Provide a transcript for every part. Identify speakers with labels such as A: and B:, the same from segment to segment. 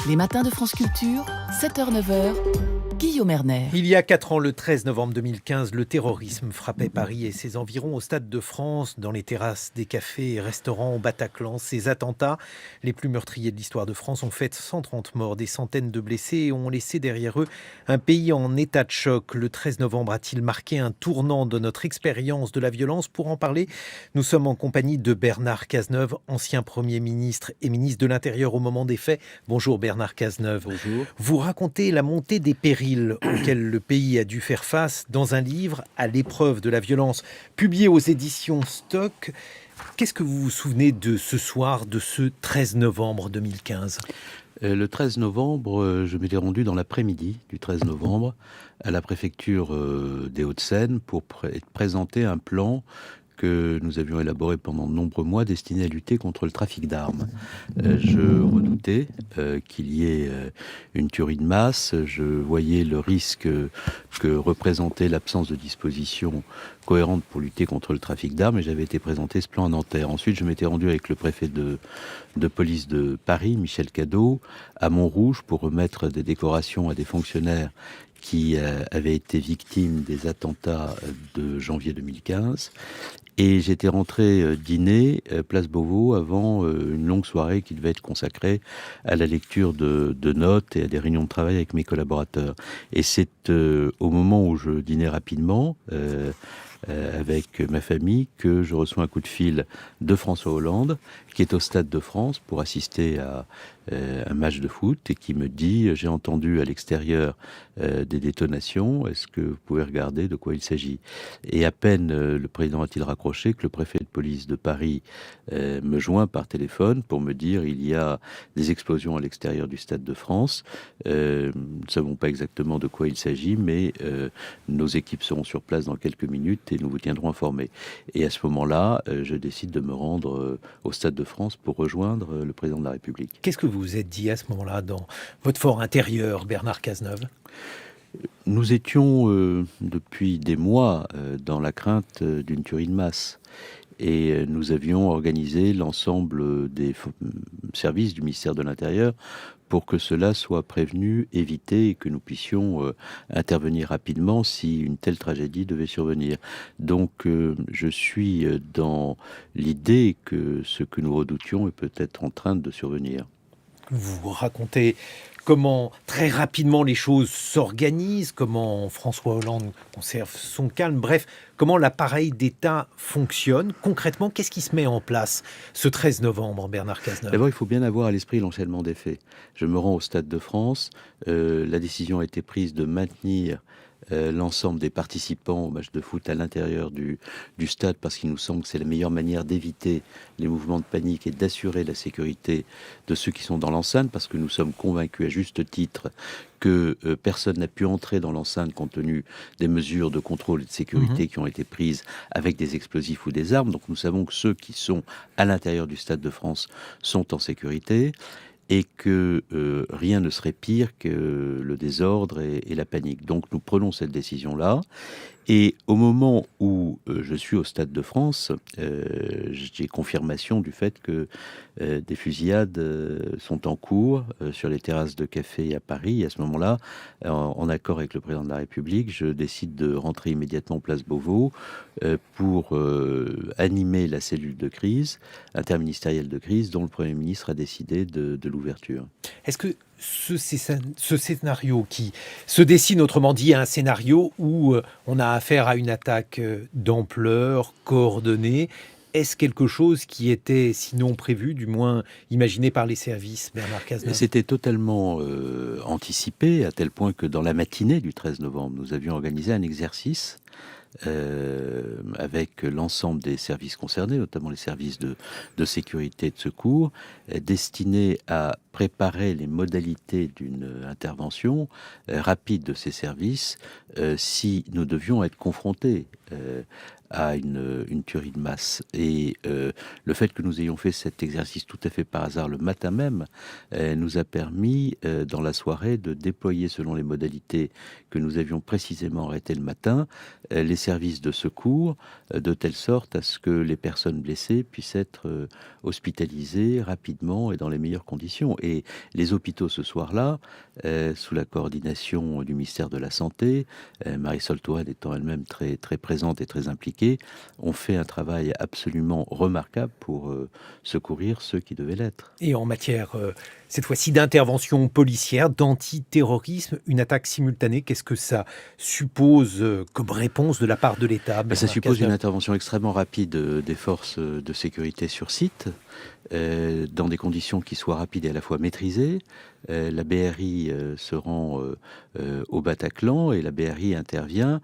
A: Les matins de France Culture, 7h-9h, Guillaume Erner.
B: Il y a 4 ans, le 13 novembre 2015, le terrorisme frappait Paris et ses environs au Stade de France, dans les terrasses des cafés et restaurants au Bataclan. Ces attentats, les plus meurtriers de l'histoire de France, ont fait 130 morts, des centaines de blessés et ont laissé derrière eux un pays en état de choc. Le 13 novembre a-t-il marqué un tournant de notre expérience de la violence? Pour en parler, nous sommes en compagnie de Bernard Cazeneuve, ancien Premier ministre et ministre de l'Intérieur au moment des faits. Bonjour Bernard Cazeneuve.
C: Bonjour.
B: Vous racontez la montée des périls auxquels le pays a dû faire face dans un livre à l'épreuve de la violence, publié aux éditions Stock. Qu'est-ce que vous vous souvenez de ce soir, de ce 13 novembre 2015 ?
C: Le 13 novembre, je m'étais rendu dans l'après-midi du 13 novembre à la préfecture des Hauts-de-Seine pour présenter un plan que nous avions élaboré pendant de nombreux mois destiné à lutter contre le trafic d'armes. Je redoutais qu'il y ait une tuerie de masse. Je voyais le risque que représentait l'absence de dispositions cohérentes pour lutter contre le trafic d'armes et j'avais été présenté ce plan à Nanterre. Ensuite, je m'étais rendu avec le préfet de police de Paris, Michel Cadot, à Montrouge pour remettre des décorations à des fonctionnaires qui avaient été victimes des attentats de janvier 2015. Et j'étais rentré dîner place Beauvau avant une longue soirée qui devait être consacrée à la lecture de notes et à des réunions de travail avec mes collaborateurs. Et c'est au moment où je dînais rapidement avec ma famille que je reçois un coup de fil de François Hollande qui est au Stade de France pour assister à un match de foot et qui me dit « J'ai entendu à l'extérieur des détonations, est-ce que vous pouvez regarder de quoi il s'agit ?» Et à peine le président a-t-il raccroché que le préfet de police de Paris me joint par téléphone pour me dire « Il y a des explosions à l'extérieur du Stade de France, nous ne savons pas exactement de quoi il s'agit, mais nos équipes seront sur place dans quelques minutes et nous vous tiendrons informés. » Et à ce moment-là, je décide de me rendre au Stade de France pour rejoindre le président de la République.
B: Qu'est-ce que vous vous êtes dit à ce moment-là dans votre fort intérieur, Bernard Cazeneuve ?
C: Nous étions depuis des mois dans la crainte d'une tuerie de masse. Et nous avions organisé l'ensemble des services du ministère de l'Intérieur pour que cela soit prévenu, évité et que nous puissions intervenir rapidement si une telle tragédie devait survenir. Donc je suis dans l'idée que ce que nous redoutions est peut-être en train de survenir.
B: Vous racontez comment très rapidement les choses s'organisent, comment François Hollande conserve son calme, bref, comment l'appareil d'État fonctionne. Concrètement, qu'est-ce qui se met en place ce 13 novembre, Bernard Cazeneuve ?
C: D'abord, il faut bien avoir à l'esprit l'enchaînement des faits. Je me rends au Stade de France, la décision a été prise de maintenir l'ensemble des participants au match de foot à l'intérieur du stade parce qu'il nous semble que c'est la meilleure manière d'éviter les mouvements de panique et d'assurer la sécurité de ceux qui sont dans l'enceinte parce que nous sommes convaincus à juste titre que personne n'a pu entrer dans l'enceinte compte tenu des mesures de contrôle et de sécurité qui ont été prises avec des explosifs ou des armes. Donc nous savons que ceux qui sont à l'intérieur du Stade de France sont en sécurité et que rien ne serait pire que le désordre et la panique. Donc nous prenons cette décision-là. Et au moment où je suis au Stade de France, j'ai confirmation du fait que des fusillades sont en cours sur les terrasses de café à Paris. Et à ce moment-là, en accord avec le président de la République, je décide de rentrer immédiatement place Beauvau pour animer la cellule de crise, interministérielle de crise, dont le Premier ministre a décidé de l'ouverture.
B: Est-ce que ce scénario qui se dessine, autrement dit, un scénario où on a affaire à une attaque d'ampleur, coordonnée, est-ce quelque chose qui était sinon prévu, du moins imaginé par les services, Bernard Cazeneuve ?
C: C'était totalement anticipé, à tel point que dans la matinée du 13 novembre, nous avions organisé un exercice avec l'ensemble des services concernés, notamment les services de sécurité et de secours, destinés à préparer les modalités d'une intervention rapide de ces services si nous devions être confrontés à une tuerie de masse. Et le fait que nous ayons fait cet exercice tout à fait par hasard le matin même nous a permis dans la soirée de déployer selon les modalités que nous avions précisément arrêtées le matin les services de secours de telle sorte à ce que les personnes blessées puissent être hospitalisées rapidement et dans les meilleures conditions. Et les hôpitaux ce soir-là, sous la coordination du ministère de la Santé, Marisol Touraine étant elle-même très, très présente et très impliquée, ont fait un travail absolument remarquable pour secourir ceux qui devaient l'être.
B: Et en matière, cette fois-ci, d'intervention policière, d'antiterrorisme, une attaque simultanée, qu'est-ce que ça suppose comme réponse de la part de l'État?
C: Ça suppose une intervention extrêmement rapide des forces de sécurité sur site, dans des conditions qui soient rapides et à la fois maîtrisées. La BRI se rend au Bataclan et la BRI intervient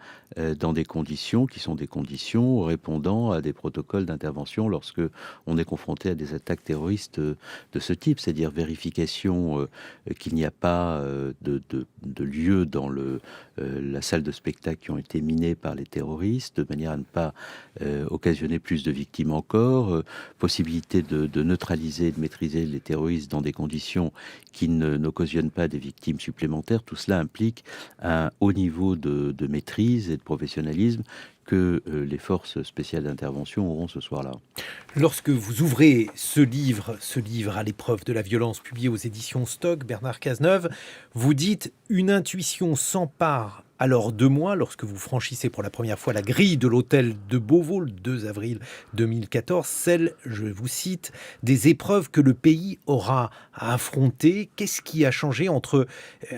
C: dans des conditions qui sont des conditions répondant à des protocoles d'intervention lorsque on est confronté à des attaques terroristes de ce type, c'est-à-dire vérification qu'il n'y a pas de lieu dans la salle de spectacle qui ont été minés par les terroristes, de manière à ne pas occasionner plus de victimes encore, possibilité de neutraliser et de maîtriser les terroristes dans des conditions qui n'occasionnent pas des victimes supplémentaires. Tout cela implique un haut niveau de maîtrise et de professionnalisme que les forces spéciales d'intervention auront ce soir-là.
B: Lorsque vous ouvrez ce livre à l'épreuve de la violence, publié aux éditions Stock, Bernard Cazeneuve, vous dites « Une intuition s'empare alors de moi » lorsque vous franchissez pour la première fois la grille de l'hôtel de Beauvau, le 2 avril 2014, celle, je vous cite, des épreuves que le pays aura à affronter. Qu'est-ce qui a changé entre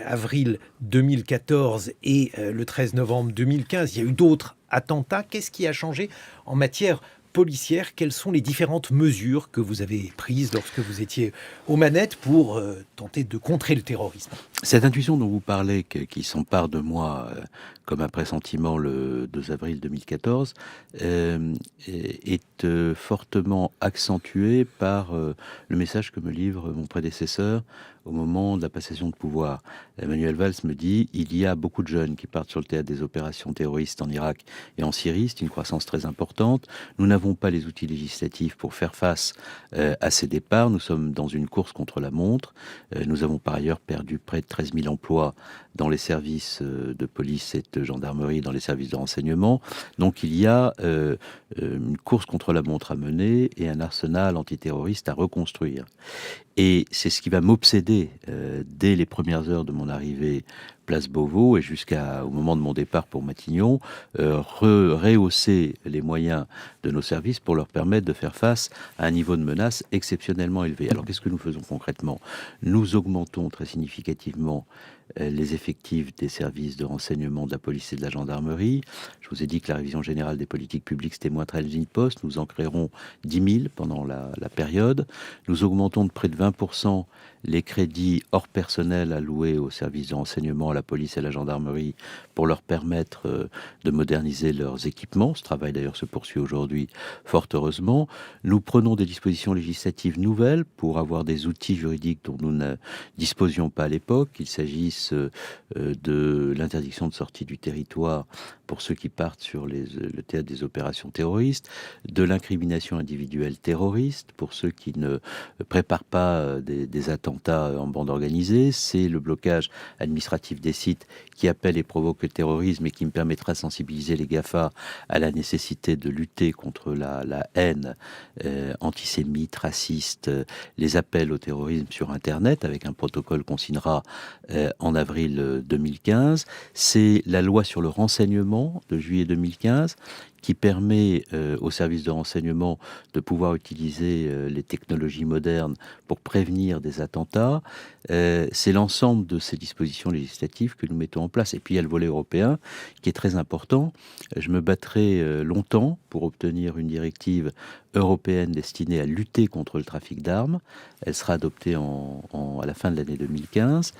B: avril 2014 et le 13 novembre 2015 ? Il y a eu d'autres attentats. Qu'est-ce qui a changé en matière policière? Quelles sont les différentes mesures que vous avez prises lorsque vous étiez aux manettes pour tenter de contrer le terrorisme?
C: Cette intuition dont vous parlez, qui s'empare de moi comme un pressentiment le 2 avril 2014, est fortement accentuée par le message que me livre mon prédécesseur au moment de la passation de pouvoir. Emmanuel Valls me dit « Il y a beaucoup de jeunes qui partent sur le théâtre des opérations terroristes en Irak et en Syrie, c'est une croissance très importante. Nous n'avons pas les outils législatifs pour faire face à ces départs. Nous sommes dans une course contre la montre. Nous avons par ailleurs perdu près de 13 000 emplois dans les services de police et de gendarmerie, dans les services de renseignement. Donc il y a une course contre la montre à mener et un arsenal antiterroriste à reconstruire. Et c'est ce qui va m'obséder dès les premières heures de mon arrivée place Beauvau et jusqu'au moment de mon départ pour Matignon, rehausser les moyens de nos services pour leur permettre de faire face à un niveau de menace exceptionnellement élevé. Alors qu'est-ce que nous faisons concrètement? Nous augmentons très significativement les effectifs des services de renseignement de la police et de la gendarmerie. Je vous ai dit que la révision générale des politiques publiques, c'était moins 13 000 postes. Nous en créerons 10 000 pendant la période. Nous augmentons de près de 20% les crédits hors personnel alloués aux services de renseignement, à la police et à la gendarmerie pour leur permettre de moderniser leurs équipements. Ce travail d'ailleurs se poursuit aujourd'hui fort heureusement. Nous prenons des dispositions législatives nouvelles pour avoir des outils juridiques dont nous ne disposions pas à l'époque. Il s'agisse de l'interdiction de sortie du territoire pour ceux qui partent sur le théâtre des opérations terroristes, de l'incrimination individuelle terroriste pour ceux qui ne préparent pas des attentats en bande organisée. C'est le blocage administratif des sites qui appelle et provoque le terrorisme et qui me permettra de sensibiliser les GAFA à la nécessité de lutter contre la haine antisémite, raciste, les appels au terrorisme sur Internet avec un protocole qu'on signera en avril 2015. C'est la loi sur le renseignement de juillet 2015 qui permet aux services de renseignement de pouvoir utiliser les technologies modernes pour prévenir des attentats. C'est l'ensemble de ces dispositions législatives que nous mettons en place. Et puis il y a le volet européen qui est très important. Je me battrai longtemps pour obtenir une directive européenne destinée à lutter contre le trafic d'armes. Elle sera adoptée à la fin de l'année 2015.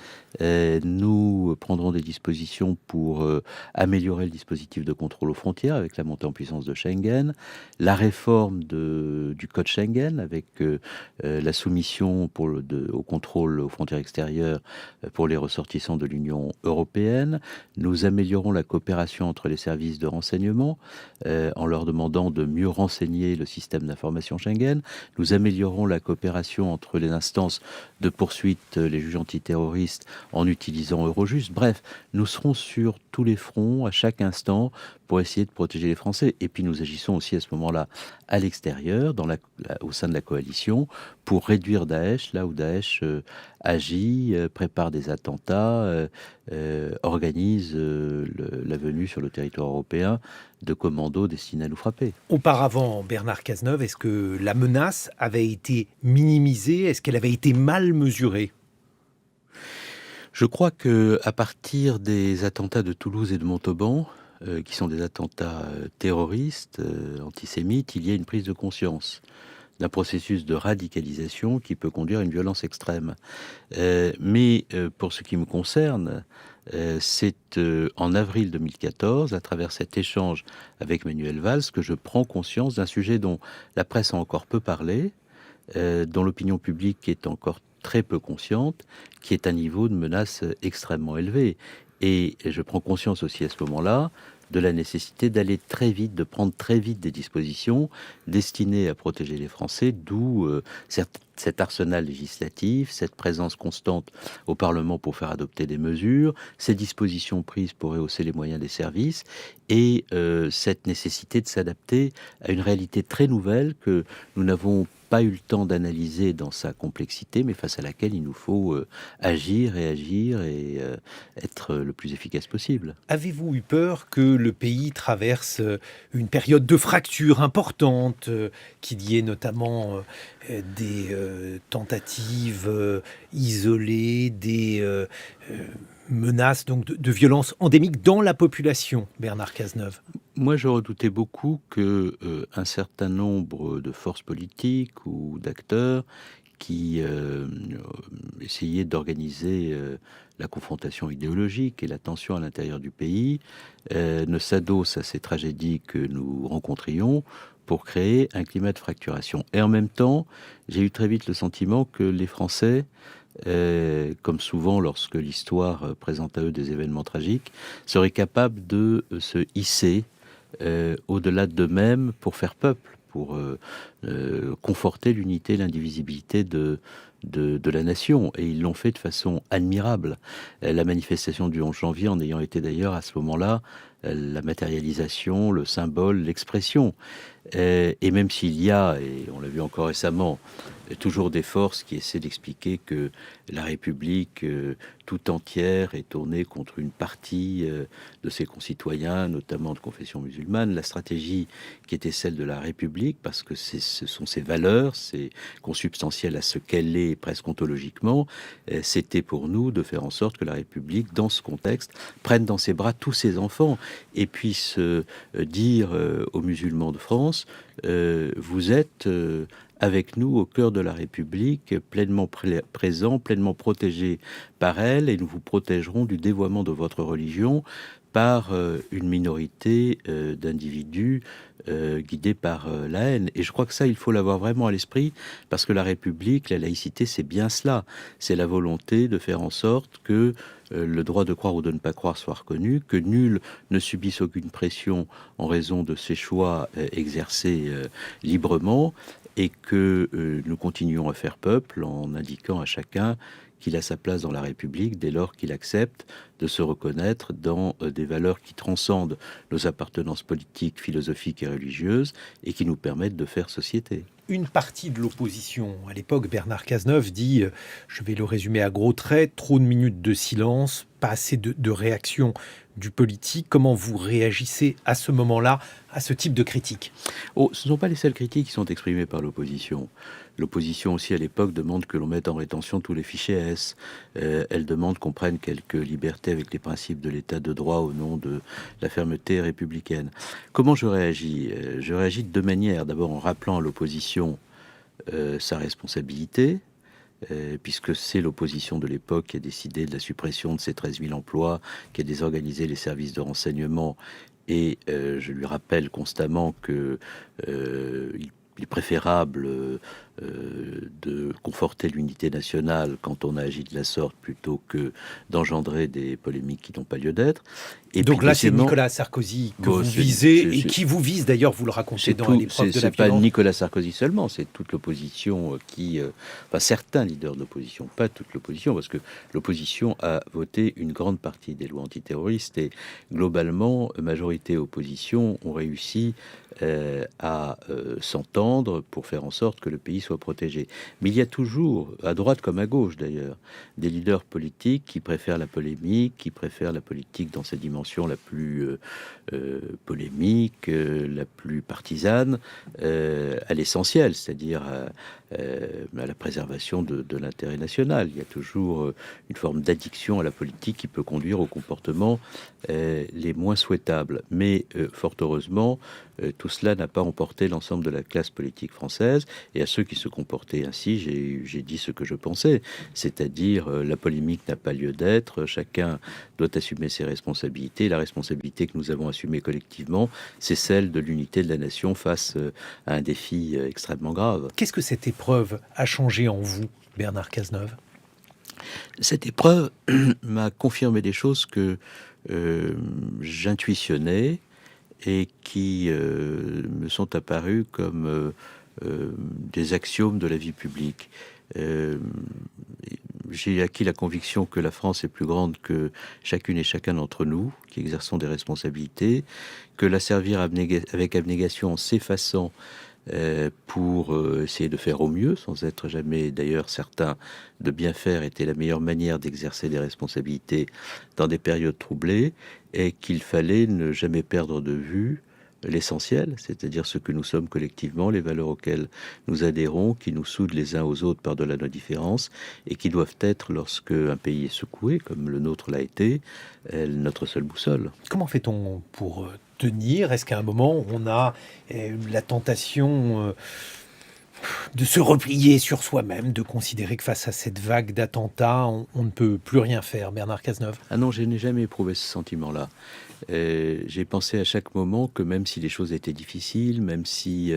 C: Nous prendrons des dispositions pour améliorer le dispositif de contrôle aux frontières avec la montée en puissance de Schengen, la réforme du code Schengen avec la soumission au contrôle aux frontières extérieures pour les ressortissants de l'Union européenne. Nous améliorons la coopération entre les services de renseignement en leur demandant de mieux renseigner le système d'information Schengen. Nous améliorons la coopération entre les instances de poursuite, les juges antiterroristes, en utilisant Eurojust. Bref, nous serons sur tous les fronts à chaque instant pour essayer de protéger les Français. Et puis nous agissons aussi à ce moment-là à l'extérieur, au sein de la coalition, pour réduire Daesh, là où Daesh agit, prépare des attentats, organise la venue sur le territoire européen de commandos destinés à nous frapper.
B: Auparavant, Bernard Cazeneuve, est-ce que la menace avait été minimisée? Est-ce qu'elle avait été mal mesurée?
C: Je crois que à partir des attentats de Toulouse et de Montauban, qui sont des attentats terroristes, antisémites, il y a une prise de conscience d'un processus de radicalisation qui peut conduire à une violence extrême. Mais pour ce qui me concerne, c'est en avril 2014, à travers cet échange avec Manuel Valls, que je prends conscience d'un sujet dont la presse a encore peu parlé, dont l'opinion publique est encore très peu consciente, qui est un niveau de menace extrêmement élevé. Et je prends conscience aussi à ce moment-là de la nécessité d'aller très vite, de prendre très vite des dispositions destinées à protéger les Français, d'où cet arsenal législatif, cette présence constante au Parlement pour faire adopter des mesures, ces dispositions prises pour rehausser les moyens des services, et cette nécessité de s'adapter à une réalité très nouvelle que nous n'avons pas eu le temps d'analyser dans sa complexité, mais face à laquelle il nous faut agir, réagir et être le plus efficace possible.
B: Avez-vous eu peur que le pays traverse une période de fracture importante, qu'il y ait notamment des tentatives isolées, des menaces donc de violences endémiques dans la population, Bernard Cazeneuve?
C: Moi, je redoutais beaucoup que un certain nombre de forces politiques ou d'acteurs qui essayaient d'organiser la confrontation idéologique et la tension à l'intérieur du pays ne s'adossent à ces tragédies que nous rencontrions pour créer un climat de fracturation. Et en même temps, j'ai eu très vite le sentiment que les Français, comme souvent lorsque l'histoire présente à eux des événements tragiques, seraient capables de se hisser au-delà d'eux-mêmes pour faire peuple, pour conforter l'unité, l'indivisibilité de la nation. Et ils l'ont fait de façon admirable. La manifestation du 11 janvier en ayant été d'ailleurs à ce moment-là la matérialisation, le symbole, l'expression. Et même s'il y a, et on l'a vu encore récemment, toujours des forces qui essaient d'expliquer que la République tout entière est tournée contre une partie de ses concitoyens, notamment de confession musulmane. La stratégie qui était celle de la République, parce que ce sont ses valeurs, c'est consubstantiel à ce qu'elle est presque ontologiquement, c'était pour nous de faire en sorte que la République, dans ce contexte, prenne dans ses bras tous ses enfants et puisse dire aux musulmans de France, vous êtes avec nous au cœur de la République, pleinement présent, pleinement protégé par elle, et nous vous protégerons du dévoiement de votre religion par une minorité d'individus guidés par la haine. Et je crois que ça, il faut l'avoir vraiment à l'esprit, parce que la République, la laïcité, c'est bien cela. C'est la volonté de faire en sorte que le droit de croire ou de ne pas croire soit reconnu, que nul ne subisse aucune pression en raison de ses choix exercés librement, et que nous continuons à faire peuple en indiquant à chacun qu'il a sa place dans la République dès lors qu'il accepte de se reconnaître dans des valeurs qui transcendent nos appartenances politiques, philosophiques et religieuses et qui nous permettent de faire société.
B: Une partie de l'opposition, à l'époque, Bernard Cazeneuve dit, je vais le résumer à gros traits, trop de minutes de silence, pas assez de réaction du politique. Comment vous réagissez à ce moment-là, à ce type de critique?
C: Oh, ce ne sont pas les seules critiques qui sont exprimées par l'opposition. L'opposition aussi à l'époque demande que l'on mette en rétention tous les fichiers S. Elle demande qu'on prenne quelques libertés avec les principes de l'état de droit au nom de la fermeté républicaine. Comment je réagis? Je réagis de deux manières. D'abord en rappelant à l'opposition sa responsabilité, puisque c'est l'opposition de l'époque qui a décidé de la suppression de ces 13 000 emplois, qui a désorganisé les services de renseignement. Et je lui rappelle constamment qu'il il est préférable de conforter l'unité nationale quand on a agi de la sorte plutôt que d'engendrer des polémiques qui n'ont pas lieu d'être.
B: Et donc là, c'est Nicolas Sarkozy que vous visez et qui vous vise d'ailleurs, vous le racontez dans l'épreuve de la violence.
C: C'est pas Nicolas Sarkozy seulement, c'est toute l'opposition enfin certains leaders de l'opposition, pas toute l'opposition, parce que l'opposition a voté une grande partie des lois antiterroristes et globalement, majorité et opposition ont réussi à s'entendre pour faire en sorte que le pays soit protégé. Mais il y a toujours, à droite comme à gauche d'ailleurs, des leaders politiques qui préfèrent la polémique, qui préfèrent la politique dans sa dimension la plus polémique, la plus partisane, à l'essentiel, c'est-à-dire à la préservation de l'intérêt national. Il y a toujours une forme d'addiction à la politique qui peut conduire aux comportements les moins souhaitables. Mais fort heureusement, tout cela n'a pas emporté l'ensemble de la classe politique française, et à ceux qui se comportaient ainsi, j'ai dit ce que je pensais, c'est-à-dire la polémique n'a pas lieu d'être, chacun doit assumer ses responsabilités. La responsabilité que nous avons assumée collectivement, c'est celle de l'unité de la nation face à un défi extrêmement grave.
B: Qu'est-ce que cette épreuve a changé en vous, Bernard Cazeneuve ?
C: Cette épreuve m'a confirmé des choses que j'intuitionnais et qui me sont apparues comme des axiomes de la vie publique. J'ai acquis la conviction que la France est plus grande que chacune et chacun d'entre nous, qui exerçons des responsabilités, que la servir avec abnégation en s'effaçant pour essayer de faire au mieux, sans être jamais d'ailleurs certain de bien faire, était la meilleure manière d'exercer des responsabilités dans des périodes troublées, et qu'il fallait ne jamais perdre de vue l'essentiel, c'est-à-dire ce que nous sommes collectivement, les valeurs auxquelles nous adhérons, qui nous soudent les uns aux autres par-delà nos différences, et qui doivent être, lorsque un pays est secoué, comme le nôtre l'a été, notre seule boussole.
B: Comment fait-on pour tenir ? Est-ce qu'à un moment, on a la tentation de se replier sur soi-même, de considérer que face à cette vague d'attentats, on ne peut plus rien faire, Bernard Cazeneuve ?
C: Ah non, je n'ai jamais éprouvé ce sentiment-là. J'ai pensé à chaque moment que même si les choses étaient difficiles, même si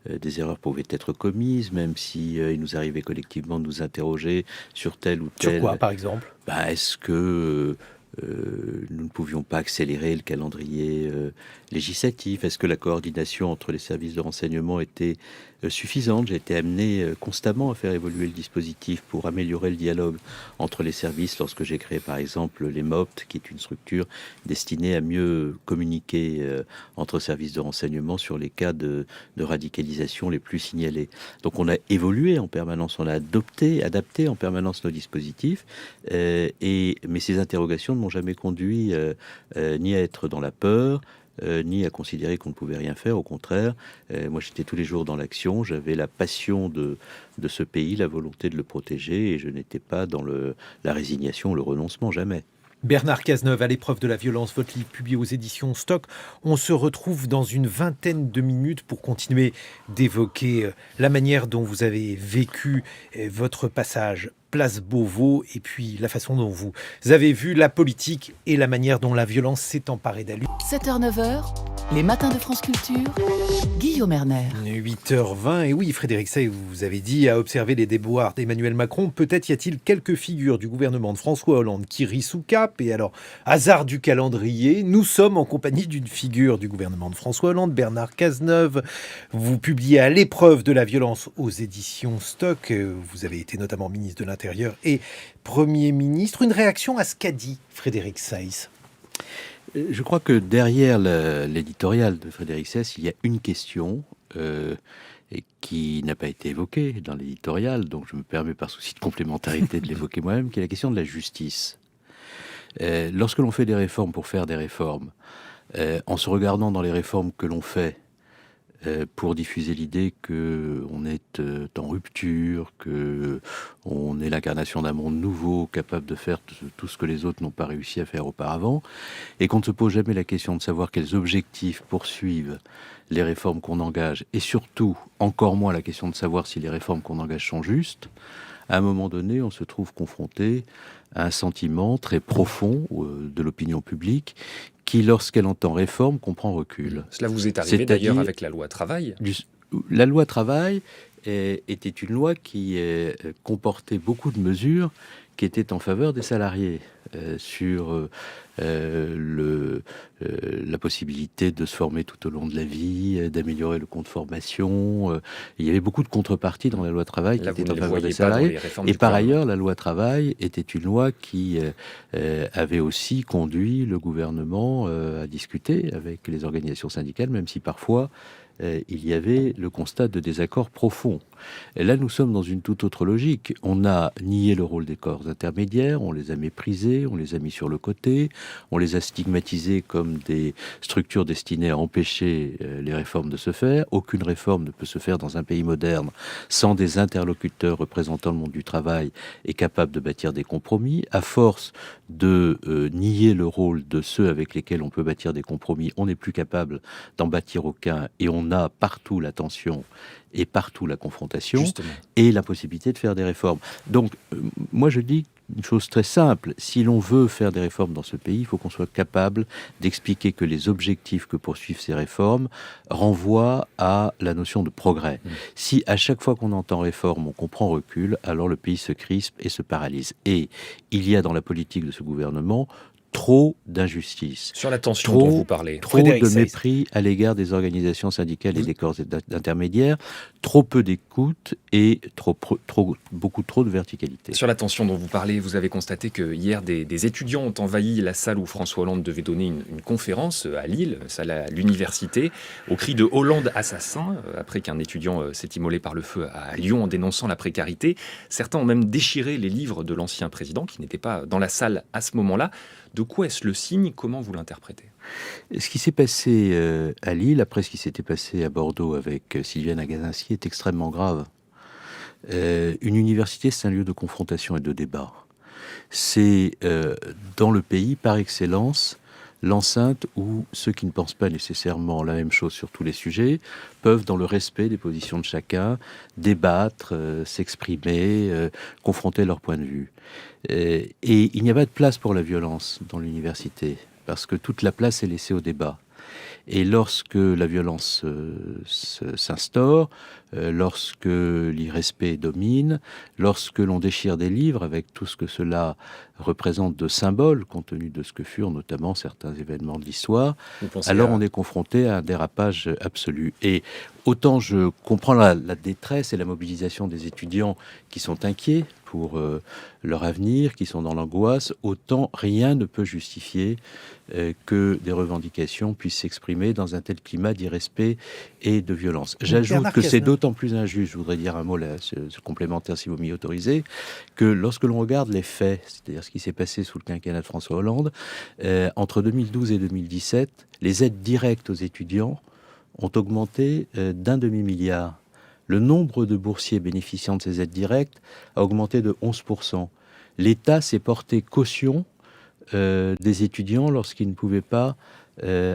C: des erreurs pouvaient être commises, même si il nous arrivait collectivement de nous interroger sur tel ou tel...
B: Sur quoi, par exemple ?
C: Est-ce que nous ne pouvions pas accélérer le calendrier législatif ? Est-ce que la coordination entre les services de renseignement était suffisante ? J'ai été amené constamment à faire évoluer le dispositif pour améliorer le dialogue entre les services lorsque j'ai créé par exemple les MOPT, qui est une structure destinée à mieux communiquer entre services de renseignement sur les cas de radicalisation les plus signalés. Donc on a évolué en permanence, on a adapté en permanence nos dispositifs, mais ces interrogations ne m'ont jamais conduit ni à être dans la peur, ni à considérer qu'on ne pouvait rien faire. Au contraire, moi j'étais tous les jours dans l'action, j'avais la passion de ce pays, la volonté de le protéger, et je n'étais pas dans la résignation ou le renoncement, jamais.
B: Bernard Cazeneuve, à l'épreuve de la violence, votre livre publié aux éditions Stock. On se retrouve dans une vingtaine de minutes pour continuer d'évoquer la manière dont vous avez vécu votre passage place Beauvau, et puis la façon dont vous avez vu la politique et la manière dont la violence s'est emparée d'elle.
A: 7h-9h, les matins de France Culture, Guillaume Erner.
B: 8h20, et oui, Frédéric Sey, vous avez dit, à observer les déboires d'Emmanuel Macron, peut-être y a-t-il quelques figures du gouvernement de François Hollande qui rient sous cap, et alors, hasard du calendrier, nous sommes en compagnie d'une figure du gouvernement de François Hollande, Bernard Cazeneuve. Vous publiez à l'épreuve de la violence aux éditions Stock, vous avez été notamment ministre de l'Intérieur et Premier ministre. Une réaction à ce qu'a dit Frédéric Sey?
C: Je crois que derrière l'éditorial de Frédéric Sey, il y a une question et qui n'a pas été évoquée dans l'éditorial, donc je me permets par souci de complémentarité de l'évoquer moi-même, qui est la question de la justice. Lorsque l'on fait des réformes pour faire des réformes, en se regardant dans les réformes que l'on fait, pour diffuser l'idée qu'on est en rupture, qu'on est l'incarnation d'un monde nouveau, capable de faire tout ce que les autres n'ont pas réussi à faire auparavant, et qu'on ne se pose jamais la question de savoir quels objectifs poursuivent les réformes qu'on engage, et surtout, encore moins la question de savoir si les réformes qu'on engage sont justes. À un moment donné, on se trouve confronté à un sentiment très profond de l'opinion publique qui, lorsqu'elle entend réforme, comprend recul.
D: Cela vous est arrivé d'ailleurs avec la loi travail.
C: la loi travail était une loi qui comportait beaucoup de mesures qui étaient en faveur des salariés, sur la possibilité de se former tout au long de la vie, d'améliorer le compte formation. Il y avait beaucoup de contreparties dans la loi travail qui étaient en faveur des salariés. Et par ailleurs, la loi travail était une loi qui avait aussi conduit le gouvernement à discuter avec les organisations syndicales, même si parfois il y avait le constat de désaccords profonds. Et là, nous sommes dans une toute autre logique. On a nié le rôle des corps intermédiaires, on les a méprisés, on les a mis sur le côté, on les a stigmatisés comme des structures destinées à empêcher les réformes de se faire. Aucune réforme ne peut se faire dans un pays moderne sans des interlocuteurs représentant le monde du travail et capables de bâtir des compromis. À force de nier le rôle de ceux avec lesquels on peut bâtir des compromis, on n'est plus capable d'en bâtir aucun, et on a partout la tension et partout la confrontation. Justement. Et la possibilité de faire des réformes. Donc, moi je dis une chose très simple, si l'on veut faire des réformes dans ce pays, il faut qu'on soit capable d'expliquer que les objectifs que poursuivent ces réformes renvoient à la notion de progrès. Si à chaque fois qu'on entend réforme, on comprend recul, alors le pays se crispe et se paralyse. Et il y a dans la politique de ce gouvernement trop d'injustice.
D: Sur la tension dont vous parlez.
C: Trop de mépris à l'égard des organisations syndicales et des corps intermédiaires, trop peu d'écoute et beaucoup trop de verticalité.
D: Sur la tension dont vous parlez, vous avez constaté que hier, des étudiants ont envahi la salle où François Hollande devait donner une conférence à Lille, salle à l'université, au cri de Hollande assassin, après qu'un étudiant s'est immolé par le feu à Lyon en dénonçant la précarité. Certains ont même déchiré les livres de l'ancien président, qui n'était pas dans la salle à ce moment-là. De quoi est-ce le signe? Comment vous l'interprétez?
C: Ce qui s'est passé à Lille, après ce qui s'était passé à Bordeaux avec Sylviane Agacinski, est extrêmement grave. Une université, c'est un lieu de confrontation et de débat. C'est dans le pays, par excellence, l'enceinte où ceux qui ne pensent pas nécessairement la même chose sur tous les sujets peuvent, dans le respect des positions de chacun, débattre, s'exprimer, confronter leur point de vue. Et il n'y a pas de place pour la violence dans l'université, parce que toute la place est laissée au débat. Et lorsque la violence s'instaure, lorsque l'irrespect domine, lorsque l'on déchire des livres avec tout ce que cela représente de symboles, compte tenu de ce que furent notamment certains événements de l'histoire, alors on est confronté à un dérapage absolu. Et autant je comprends la détresse et la mobilisation des étudiants qui sont inquiets pour leur avenir, qui sont dans l'angoisse, autant rien ne peut justifier que des revendications puissent s'exprimer dans un tel climat d'irrespect et de violence. J'ajoute que c'est d'autant plus injuste, je voudrais dire un mot là, ce complémentaire si vous m'y autorisez, que lorsque l'on regarde les faits, c'est-à-dire ce qui s'est passé sous le quinquennat de François Hollande, entre 2012 et 2017, les aides directes aux étudiants ont augmenté d'1 demi-milliard. Le nombre de boursiers bénéficiant de ces aides directes a augmenté de 11%. L'État s'est porté caution des étudiants lorsqu'ils ne pouvaient pas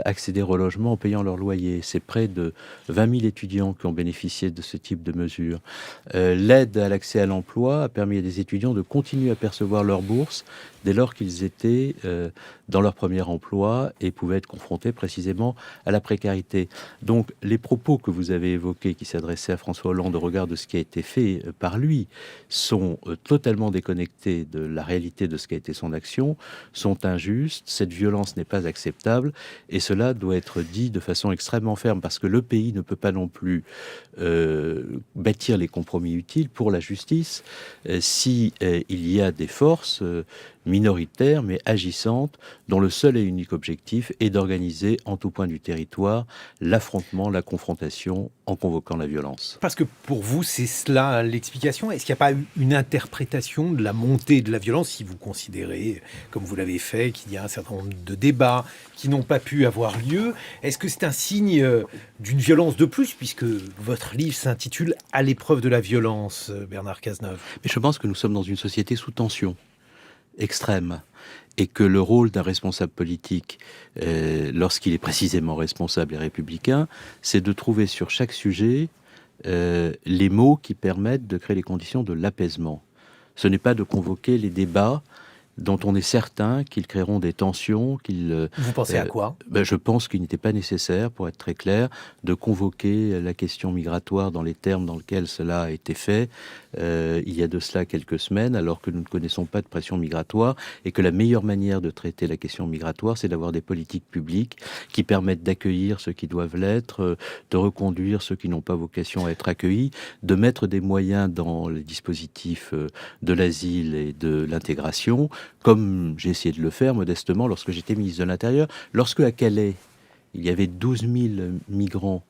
C: accéder au logement en payant leur loyer. C'est près de 20 000 étudiants qui ont bénéficié de ce type de mesures. L'aide à l'accès à l'emploi a permis à des étudiants de continuer à percevoir leur bourse dès lors qu'ils étaient dans leur premier emploi et pouvaient être confrontés précisément à la précarité. Donc les propos que vous avez évoqués qui s'adressaient à François Hollande au regard de ce qui a été fait par lui sont totalement déconnectés de la réalité de ce qu'a été son action, sont injustes, cette violence n'est pas acceptable et cela doit être dit de façon extrêmement ferme parce que le pays ne peut pas non plus bâtir les compromis utiles pour la justice si il y a des forces minoritaires mais agissantes dont le seul et unique objectif est d'organiser en tout point du territoire l'affrontement, la confrontation en convoquant la violence.
B: Parce que pour vous, c'est cela l'explication. Est-ce qu'il n'y a pas eu une interprétation de la montée de la violence, si vous considérez, comme vous l'avez fait, qu'il y a un certain nombre de débats qui n'ont pas pu avoir lieu? Est-ce que c'est un signe d'une violence de plus, puisque votre livre s'intitule « À l'épreuve de la violence », Bernard Cazeneuve?
C: Mais je pense que nous sommes dans une société sous tension extrême et que le rôle d'un responsable politique, lorsqu'il est précisément responsable et républicain, c'est de trouver sur chaque sujet les mots qui permettent de créer les conditions de l'apaisement. Ce n'est pas de convoquer les débats dont on est certain qu'ils créeront des tensions,
B: Vous pensez à quoi?
C: Je pense qu'il n'était pas nécessaire, pour être très clair, de convoquer la question migratoire dans les termes dans lesquels cela a été fait il y a de cela quelques semaines, alors que nous ne connaissons pas de pression migratoire, et que la meilleure manière de traiter la question migratoire, c'est d'avoir des politiques publiques qui permettent d'accueillir ceux qui doivent l'être, de reconduire ceux qui n'ont pas vocation à être accueillis, de mettre des moyens dans les dispositifs de l'asile et de l'intégration, comme j'ai essayé de le faire modestement lorsque j'étais ministre de l'Intérieur. Lorsque à Calais, il y avait 12 000 migrants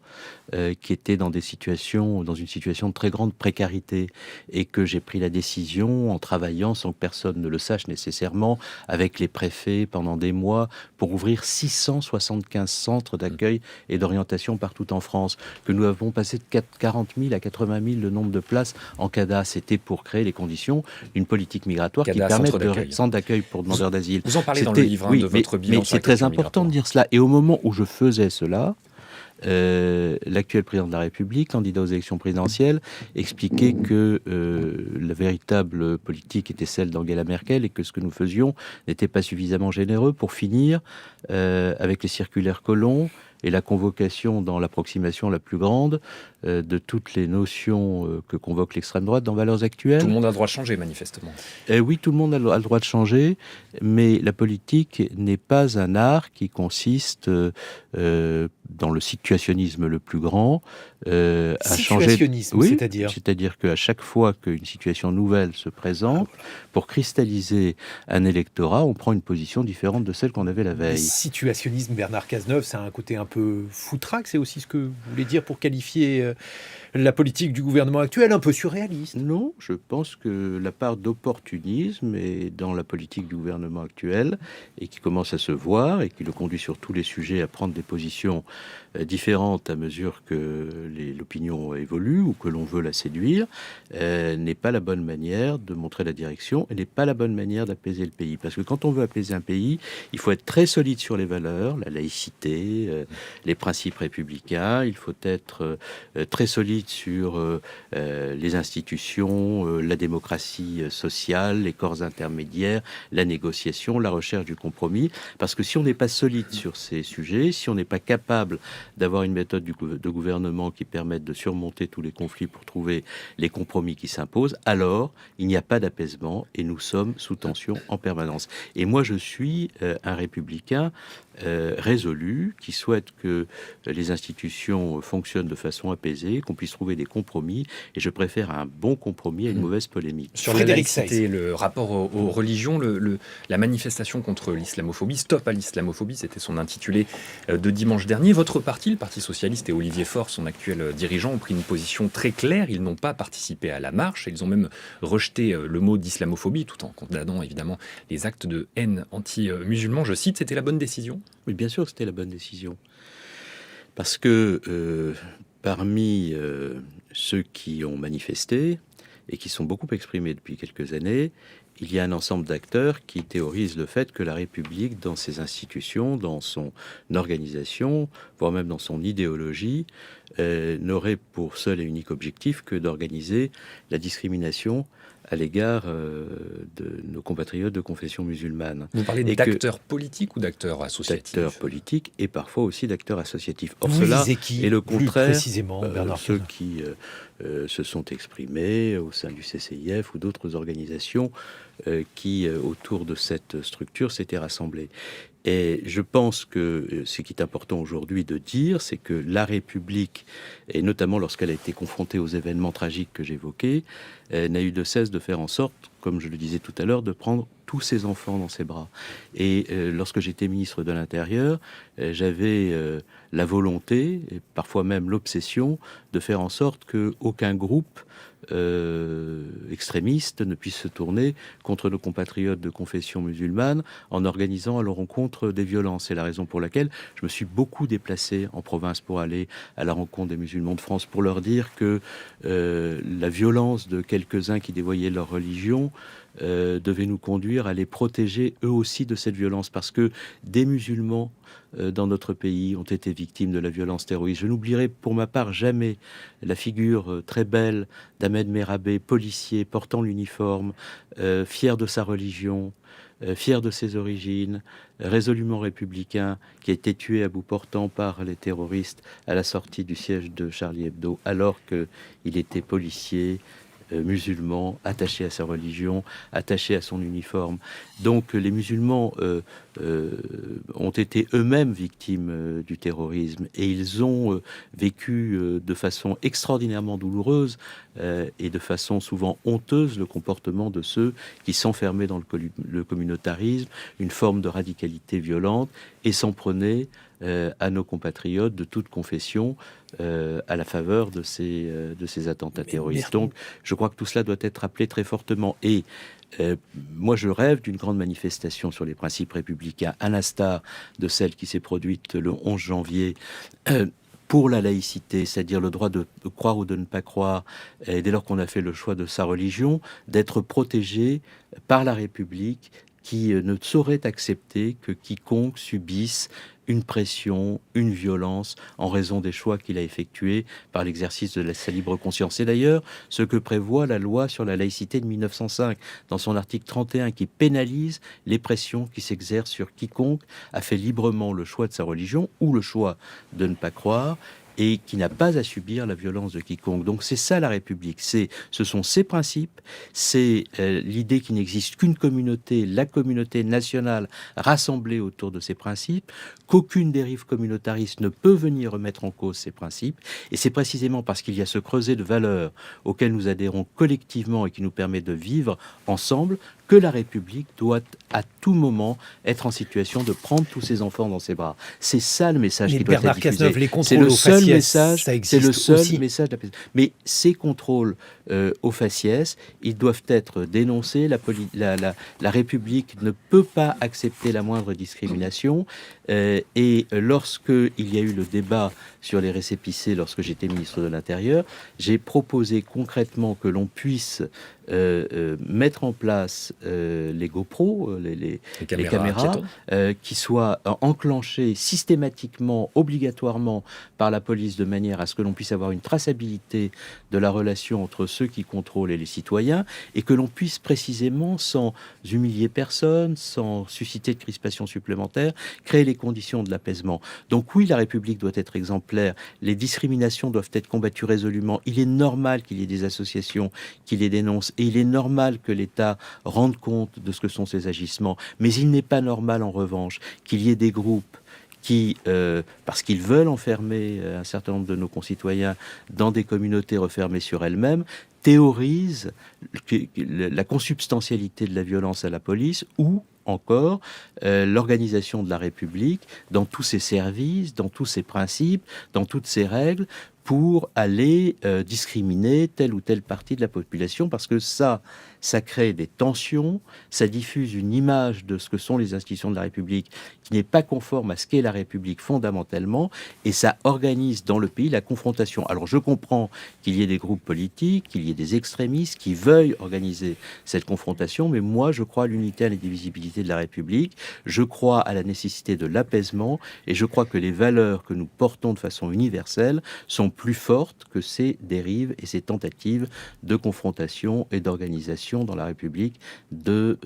C: qui étaient dans une situation de très grande précarité, et que j'ai pris la décision, en travaillant sans que personne ne le sache nécessairement, avec les préfets pendant des mois, pour ouvrir 675 centres d'accueil et d'orientation partout en France, que nous avons passé de 40 000 à 80 000 le nombre de places en CADA. C'était pour créer les conditions d'une politique migratoire
D: CADA,
C: qui permette
D: d'accueil.
C: Centre d'accueil pour demandeurs d'asile.
D: Vous en parlez dans le livre de votre bilan
C: mais
D: sur la
C: c'est très
D: question
C: important de
D: migratoire.
C: dire cela. Et au moment où je faisais cela, l'actuel président de la République, candidat aux élections présidentielles, expliquait que la véritable politique était celle d'Angela Merkel, et que ce que nous faisions n'était pas suffisamment généreux, pour finir avec les circulaires Collomb et la convocation dans l'approximation la plus grande de toutes les notions que convoque l'extrême droite dans Valeurs Actuelles.
D: Tout le monde a le droit de changer, manifestement.
C: Oui, tout le monde a le droit de changer, mais la politique n'est pas un art qui consiste dans le situationnisme le plus grand, à changer...
B: Situationnisme,
C: Oui,
B: c'est-à-dire
C: c'est-à-dire qu'à chaque fois qu'une situation nouvelle se présente, pour cristalliser un électorat, on prend une position différente de celle qu'on avait la
B: Le
C: veille.
B: situationnisme, Bernard Cazeneuve, ça a un côté un peu foutraque, c'est aussi ce que vous voulez dire pour qualifier la politique du gouvernement actuel, un peu surréaliste.
C: Non, je pense que la part d'opportunisme est dans la politique du gouvernement actuel, et qui commence à se voir, et qui le conduit sur tous les sujets à prendre des positions différentes à mesure que l'opinion évolue ou que l'on veut la séduire, n'est pas la bonne manière de montrer la direction, et n'est pas la bonne manière d'apaiser le pays. Parce que quand on veut apaiser un pays, il faut être très solide sur les valeurs, la laïcité, les principes républicains, il faut être très solide sur les institutions, la démocratie sociale, les corps intermédiaires, la négociation, la recherche du compromis. Parce que si on n'est pas solide sur ces sujets, si on n'est pas capable d'avoir une méthode de gouvernement qui permette de surmonter tous les conflits pour trouver les compromis qui s'imposent, alors il n'y a pas d'apaisement, et nous sommes sous tension en permanence. Et moi, je suis un républicain résolu, qui souhaite que les institutions fonctionnent de façon apaisée, qu'on puisse trouver des compromis, et je préfère un bon compromis à une mauvaise polémique.
D: Sur la
B: Frédéric
D: laïcité,
B: Seyss.
D: le rapport aux religions, la manifestation contre l'islamophobie, Stop à l'islamophobie, c'était son intitulé de dimanche dernier. Votre parti, le Parti socialiste, et Olivier Faure, son actuel dirigeant, ont pris une position très claire. Ils n'ont pas participé à la marche. Ils ont même rejeté le mot d'islamophobie, tout en condamnant évidemment les actes de haine anti-musulmans. Je cite, c'était la bonne décision?
C: Oui, bien sûr, c'était la bonne décision. Parce que parmi ceux qui ont manifesté, et qui sont beaucoup exprimés depuis quelques années, il y a un ensemble d'acteurs qui théorisent le fait que la République, dans ses institutions, dans son organisation, voire même dans son idéologie, n'aurait pour seul et unique objectif que d'organiser la discrimination à l'égard de nos compatriotes de confession musulmane.
D: Vous parlez d'acteurs politiques ou d'acteurs associatifs?
C: D'acteurs politiques, et parfois aussi d'acteurs associatifs. Or,
B: Vous
C: cela
B: visez qui,
C: est le
B: plus
C: contraire,
B: précisément, Bernard
C: ceux
B: Cazeneuve
C: qui se sont exprimés au sein du CCIF ou d'autres organisations qui, autour de cette structure, s'étaient rassemblées. Et je pense que ce qui est important aujourd'hui de dire, c'est que la République, et notamment lorsqu'elle a été confrontée aux événements tragiques que j'évoquais, n'a eu de cesse de faire en sorte, comme je le disais tout à l'heure, de prendre tous ses enfants dans ses bras. Et lorsque j'étais ministre de l'Intérieur, j'avais la volonté, et parfois même l'obsession, de faire en sorte qu'aucun groupe extrémistes ne puissent se tourner contre nos compatriotes de confession musulmane en organisant à leur rencontre des violences. C'est la raison pour laquelle je me suis beaucoup déplacé en province pour aller à la rencontre des musulmans de France, pour leur dire que la violence de quelques-uns qui dévoyaient leur religion devait nous conduire à les protéger eux aussi de cette violence, parce que des musulmans dans notre pays ont été victimes de la violence terroriste. Je n'oublierai pour ma part jamais la figure très belle d'Ahmed Merabé, policier, portant l'uniforme, fier de sa religion, fier de ses origines, résolument républicain, qui a été tué à bout portant par les terroristes à la sortie du siège de Charlie Hebdo, alors qu'il était policier, musulman, attaché à sa religion, attaché à son uniforme. Donc les musulmans ont été eux-mêmes victimes du terrorisme et ils ont vécu de façon extraordinairement douloureuse et de façon souvent honteuse le comportement de ceux qui s'enfermaient dans le communautarisme, une forme de radicalité violente, et s'en prenaient à nos compatriotes de toute confession à la faveur de ces attentats terroristes. Donc je crois que tout cela doit être rappelé très fortement. Et moi, je rêve d'une grande manifestation sur les principes républicains, à l'instar de celle qui s'est produite le 11 janvier, pour la laïcité, c'est-à-dire le droit de croire ou de ne pas croire, et dès lors qu'on a fait le choix de sa religion, d'être protégé par la République, qui ne saurait accepter que quiconque subisse une pression, une violence en raison des choix qu'il a effectués par l'exercice de sa libre conscience. C'est d'ailleurs ce que prévoit la loi sur la laïcité de 1905, dans son article 31, qui pénalise les pressions qui s'exercent sur quiconque a fait librement le choix de sa religion ou le choix de ne pas croire, et qui n'a pas à subir la violence de quiconque. Donc c'est ça la République, ce sont ses principes, c'est l'idée qu'il n'existe qu'une communauté, la communauté nationale rassemblée autour de ces principes, qu'aucune dérive communautariste ne peut venir remettre en cause ces principes, et c'est précisément parce qu'il y a ce creuset de valeurs auquel nous adhérons collectivement et qui nous permet de vivre ensemble que la République doit à tout moment être en situation de prendre tous ses enfants dans ses bras. C'est ça le message qui doit être diffusé.
B: Cazeneuve, les contrôles
C: c'est le
B: aux
C: seul
B: faciès,
C: message.
B: ça existe
C: C'est le seul
B: aussi.
C: message. Mais ces contrôles aux faciès, ils doivent être dénoncés. La République ne peut pas accepter la moindre discrimination. Et lorsque il y a eu le débat sur les récépissés, lorsque j'étais ministre de l'Intérieur, j'ai proposé concrètement que l'on puisse mettre en place les GoPro, les caméras qui soient enclenchées systématiquement, obligatoirement par la police, de manière à ce que l'on puisse avoir une traçabilité de la relation entre ceux qui contrôlent et les citoyens, et que l'on puisse précisément, sans humilier personne, sans susciter de crispation supplémentaire, créer les conditions de l'apaisement. Donc oui, la République doit être exemplaire, les discriminations doivent être combattues résolument, il est normal qu'il y ait des associations qui les dénoncent, et il est normal que l'État rende compte de ce que sont ces agissements, mais il n'est pas normal en revanche qu'il y ait des groupes qui, parce qu'ils veulent enfermer un certain nombre de nos concitoyens dans des communautés refermées sur elles-mêmes, théorisent la consubstantialité de la violence à la police, ou encore l'organisation de la République dans tous ses services, dans tous ses principes, dans toutes ses règles, pour aller discriminer telle ou telle partie de la population, parce que ça crée des tensions, ça diffuse une image de ce que sont les institutions de la République qui n'est pas conforme à ce qu'est la République fondamentalement, et ça organise dans le pays la confrontation. Alors je comprends qu'il y ait des groupes politiques, qu'il y ait des extrémistes qui veuillent organiser cette confrontation, mais moi je crois à l'unité, à l'indivisibilité de la République, je crois à la nécessité de l'apaisement, et je crois que les valeurs que nous portons de façon universelle sont plus fortes que ces dérives et ces tentatives de confrontation et d'organisation dans la République de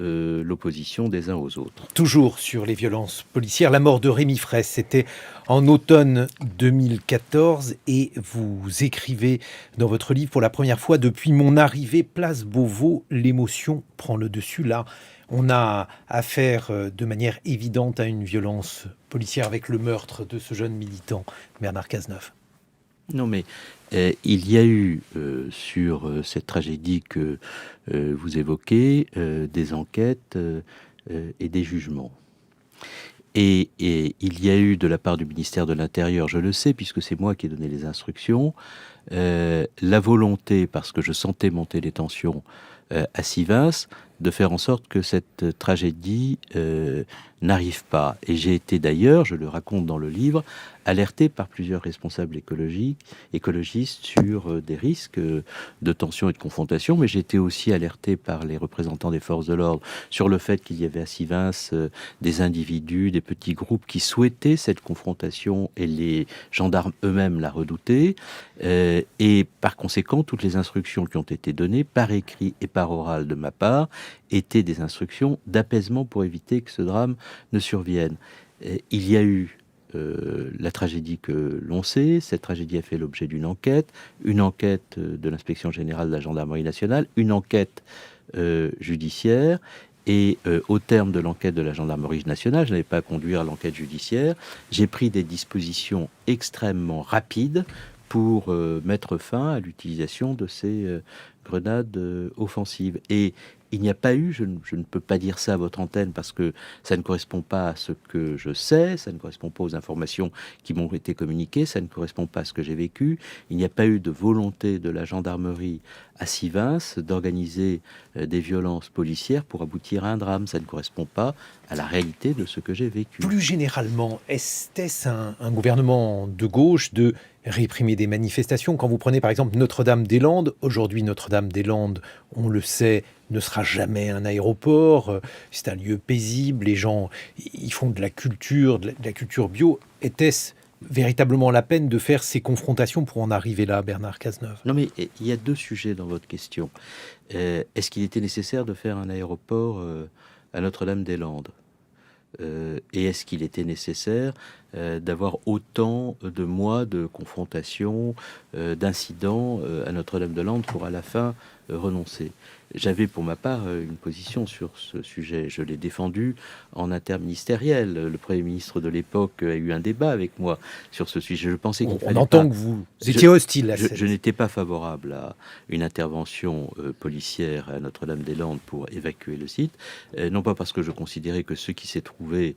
C: l'opposition des uns aux autres.
B: Toujours sur les violences policières, la mort de Rémi Fraisse, c'était en automne 2014, et vous écrivez dans votre livre: pour la première fois depuis mon arrivée place Beauvau, l'émotion prend le dessus. Là, on a affaire de manière évidente à une violence policière avec le meurtre de ce jeune militant, Bernard Cazeneuve.
C: Non, mais il y a eu sur cette tragédie que vous évoquez des enquêtes et des jugements. Et il y a eu de la part du ministère de l'Intérieur, je le sais puisque c'est moi qui ai donné les instructions, la volonté, parce que je sentais monter les tensions à Sivens, de faire en sorte que cette tragédie n'arrive pas. Et j'ai été d'ailleurs, je le raconte dans le livre, alerté par plusieurs responsables écologistes sur des risques de tension et de confrontation, mais j'ai été aussi alerté par les représentants des forces de l'ordre sur le fait qu'il y avait à Sivins des individus, des petits groupes qui souhaitaient cette confrontation et les gendarmes eux-mêmes la redoutaient. Et par conséquent, toutes les instructions qui ont été données par écrit et par oral de ma part étaient des instructions d'apaisement pour éviter que ce drame ne survienne. Il y a eu la tragédie que l'on sait. Cette tragédie a fait l'objet d'une enquête, de l'inspection générale de la gendarmerie nationale, une enquête judiciaire. Et au terme de l'enquête de la gendarmerie nationale, je n'avais pas à conduire l'enquête judiciaire, j'ai pris des dispositions extrêmement rapides pour mettre fin à l'utilisation de ces grenades offensives. Et il n'y a pas eu, je ne peux pas dire ça à votre antenne parce que ça ne correspond pas à ce que je sais, ça ne correspond pas aux informations qui m'ont été communiquées, ça ne correspond pas à ce que j'ai vécu. Il n'y a pas eu de volonté de la gendarmerie à Sivins d'organiser des violences policières pour aboutir à un drame. Ça ne correspond pas à la réalité de ce que j'ai vécu.
B: Plus généralement, est-ce un gouvernement de gauche de réprimer des manifestations? Quand vous prenez par exemple Notre-Dame-des-Landes, aujourd'hui Notre-Dame-des-Landes, on le sait, ne sera jamais un aéroport, c'est un lieu paisible, les gens ils font de la culture bio. Était-ce véritablement la peine de faire ces confrontations pour en arriver là, Bernard Cazeneuve?
C: Non, mais il y a deux sujets dans votre question. Est-ce qu'il était nécessaire de faire un aéroport à Notre-Dame-des-Landes? Et est-ce qu'il était nécessaire d'avoir autant de mois de confrontation, d'incidents à Notre-Dame-des-Landes pour à la fin renoncer? J'avais pour ma part une position sur ce sujet. Je l'ai défendu en interministériel. Le Premier ministre de l'époque a eu un débat avec moi sur ce sujet. Je pensais qu'il
B: on entend que vous étiez hostile à
C: je n'étais pas favorable à une intervention policière à Notre-Dame-des-Landes pour évacuer le site. Non pas parce que je considérais que ce qui s'est trouvé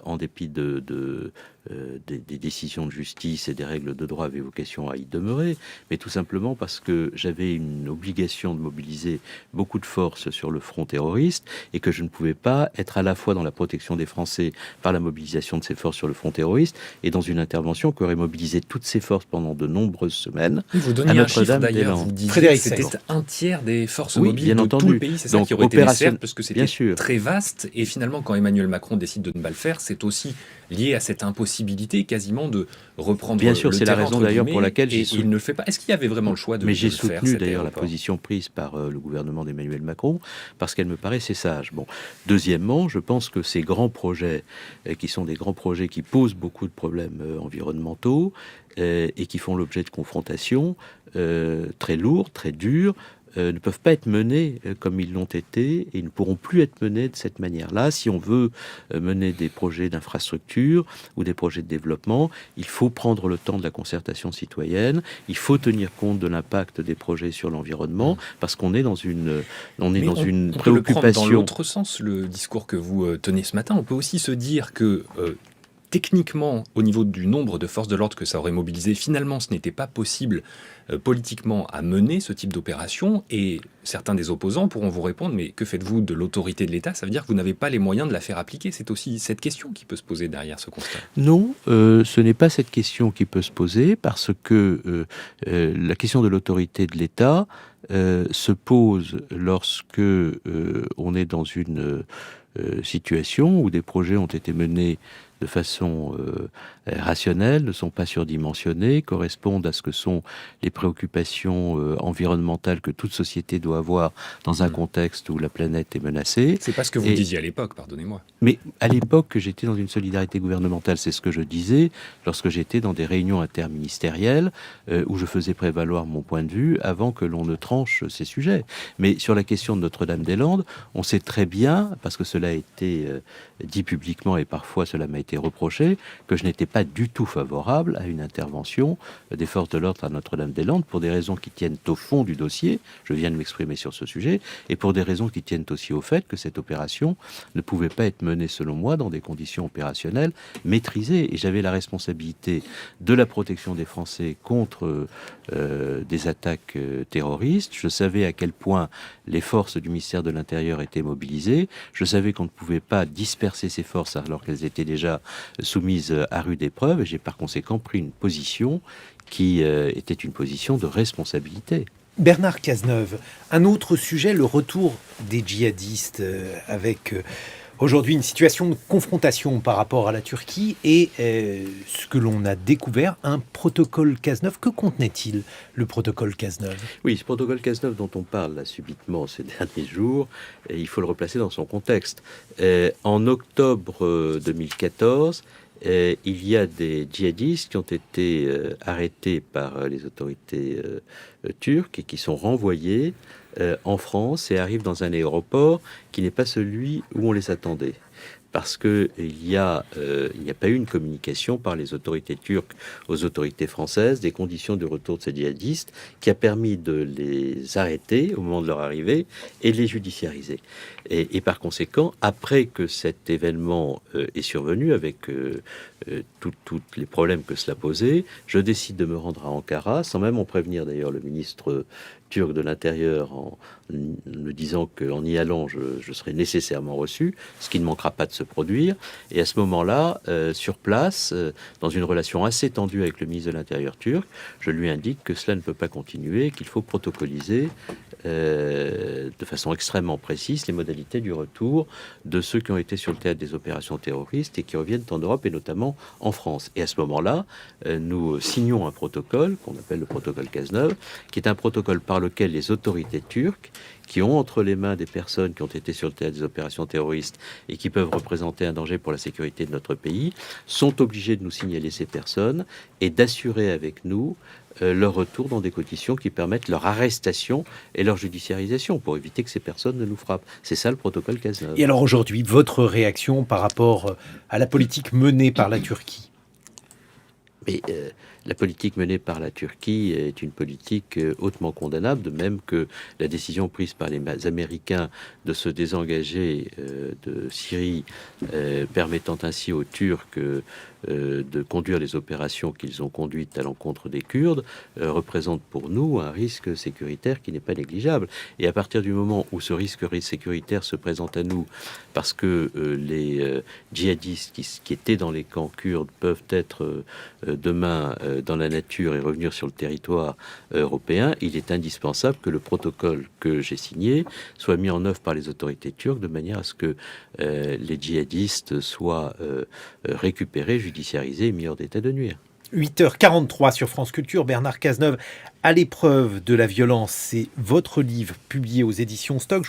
C: en dépit des décisions de justice et des règles de droit avait vocation à y demeurer, mais tout simplement parce que j'avais une obligation de mobiliser beaucoup de forces sur le front terroriste et que je ne pouvais pas être à la fois dans la protection des Français par la mobilisation de ces forces sur le front terroriste et dans une intervention qui aurait mobilisé toutes ces forces pendant de nombreuses semaines.
D: Vous donniez un chiffre d'ailleurs, vous disiez que c'était un tiers des forces mobiles de tout le pays, c'est ça qui aurait été nécessaire parce que c'était très vaste et finalement quand Emmanuel Macron décide de ne pas le faire, c'est aussi lié à cette impossibilité quasiment de reprendre
C: bien sûr,
D: le
C: c'est la raison d'ailleurs pour laquelle
D: il ne le fait pas. Est-ce qu'il y avait vraiment le choix de
C: mais
D: le faire?
C: Mais j'ai soutenu d'ailleurs la position prise par le gouvernement d'Emmanuel Macron parce qu'elle me paraissait sage. Bon, deuxièmement, je pense que ces grands projets qui sont des grands projets qui posent beaucoup de problèmes environnementaux et qui font l'objet de confrontations très lourdes, très dures, ne peuvent pas être menés comme ils l'ont été et ne pourront plus être menés de cette manière-là. Si on veut mener des projets d'infrastructure ou des projets de développement, il faut prendre le temps de la concertation citoyenne, il faut tenir compte de l'impact des projets sur l'environnement, parce qu'on est dans une, on
D: peut
C: préoccupation.
D: Le prendre dans l'autre sens, le discours que vous tenez ce matin. On peut aussi se dire que techniquement, au niveau du nombre de forces de l'ordre que ça aurait mobilisé, finalement, ce n'était pas possible politiquement à mener ce type d'opération. Et certains des opposants pourront vous répondre, mais que faites-vous de l'autorité de l'État? Ça veut dire que vous n'avez pas les moyens de la faire appliquer. C'est aussi cette question qui peut se poser derrière ce constat.
C: Non, ce n'est pas cette question qui peut se poser, parce que la question de l'autorité de l'État se pose lorsque on est dans une situation où des projets ont été menés de façon rationnelle, ne sont pas surdimensionnés, correspondent à ce que sont les préoccupations environnementales que toute société doit avoir dans un contexte où la planète est menacée.
D: C'est pas ce que vous disiez à l'époque, pardonnez-moi.
C: Mais à l'époque, j'étais dans une solidarité gouvernementale, c'est ce que je disais lorsque j'étais dans des réunions interministérielles où je faisais prévaloir mon point de vue avant que l'on ne tranche ces sujets. Mais sur la question de Notre-Dame-des-Landes, on sait très bien, parce que cela a été dit publiquement et parfois cela m'a été reproché, que je n'étais pas du tout favorable à une intervention des forces de l'ordre à Notre-Dame-des-Landes pour des raisons qui tiennent au fond du dossier, je viens de m'exprimer sur ce sujet, et pour des raisons qui tiennent aussi au fait que cette opération ne pouvait pas être menée, selon moi, dans des conditions opérationnelles maîtrisées. Et j'avais la responsabilité de la protection des Français contre des attaques terroristes. Je savais à quel point les forces du ministère de l'Intérieur étaient mobilisées. Je savais qu'on ne pouvait pas disperser ces forces alors qu'elles étaient déjà fois soumise à rude épreuve, et j'ai par conséquent pris une position qui était une position de responsabilité.
B: Bernard Cazeneuve, un autre sujet, le retour des djihadistes avec aujourd'hui une situation de confrontation par rapport à la Turquie et ce que l'on a découvert, un protocole Cazeneuve. Que contenait-il, le protocole Cazeneuve ?
C: Oui, ce protocole Cazeneuve dont on parle là, subitement ces derniers jours, il faut le replacer dans son contexte. En octobre 2014, il y a des djihadistes qui ont été arrêtés par les autorités turques et qui sont renvoyés en France et arrivent dans un aéroport qui n'est pas celui où on les attendait. Parce qu'il n'y a pas eu une communication par les autorités turques aux autorités françaises des conditions de retour de ces djihadistes qui a permis de les arrêter au moment de leur arrivée et de les judiciariser. Et par conséquent, après que cet événement est survenu avec tous les problèmes que cela posait, je décide de me rendre à Ankara, sans même en prévenir d'ailleurs le ministre turc de l'Intérieur, en me disant qu'en y allant, je serai nécessairement reçu, ce qui ne manquera pas de se produire. Et à ce moment-là, sur place, dans une relation assez tendue avec le ministre de l'Intérieur turc, je lui indique que cela ne peut pas continuer, qu'il faut protocoliser de façon extrêmement précise les modalités du retour de ceux qui ont été sur le théâtre des opérations terroristes et qui reviennent en Europe et notamment en France. Et à ce moment-là, nous signons un protocole qu'on appelle le protocole Cazeneuve, qui est un protocole par lequel les autorités turques, qui ont entre les mains des personnes qui ont été sur le théâtre des opérations terroristes et qui peuvent représenter un danger pour la sécurité de notre pays, sont obligés de nous signaler ces personnes et d'assurer avec nous leur retour dans des conditions qui permettent leur arrestation et leur judiciarisation pour éviter que ces personnes ne nous frappent. C'est ça le protocole Cazeneuve.
B: Et alors aujourd'hui, votre réaction par rapport à la politique menée par la Turquie ?
C: Mais la politique menée par la Turquie est une politique hautement condamnable, de même que la décision prise par les Américains de se désengager de Syrie, permettant ainsi aux Turcs de conduire les opérations qu'ils ont conduites à l'encontre des Kurdes, représente pour nous un risque sécuritaire qui n'est pas négligeable. Et à partir du moment où ce risque sécuritaire se présente à nous, parce que les djihadistes qui étaient dans les camps kurdes peuvent être demain dans la nature et revenir sur le territoire européen, il est indispensable que le protocole que j'ai signé soit mis en œuvre par les autorités turques de manière à ce que les djihadistes soient récupérés, judiciarisés et mis hors d'état de nuire.
B: 8h43 sur France Culture, Bernard Cazeneuve, à l'épreuve de la violence, c'est votre livre publié aux éditions Stock.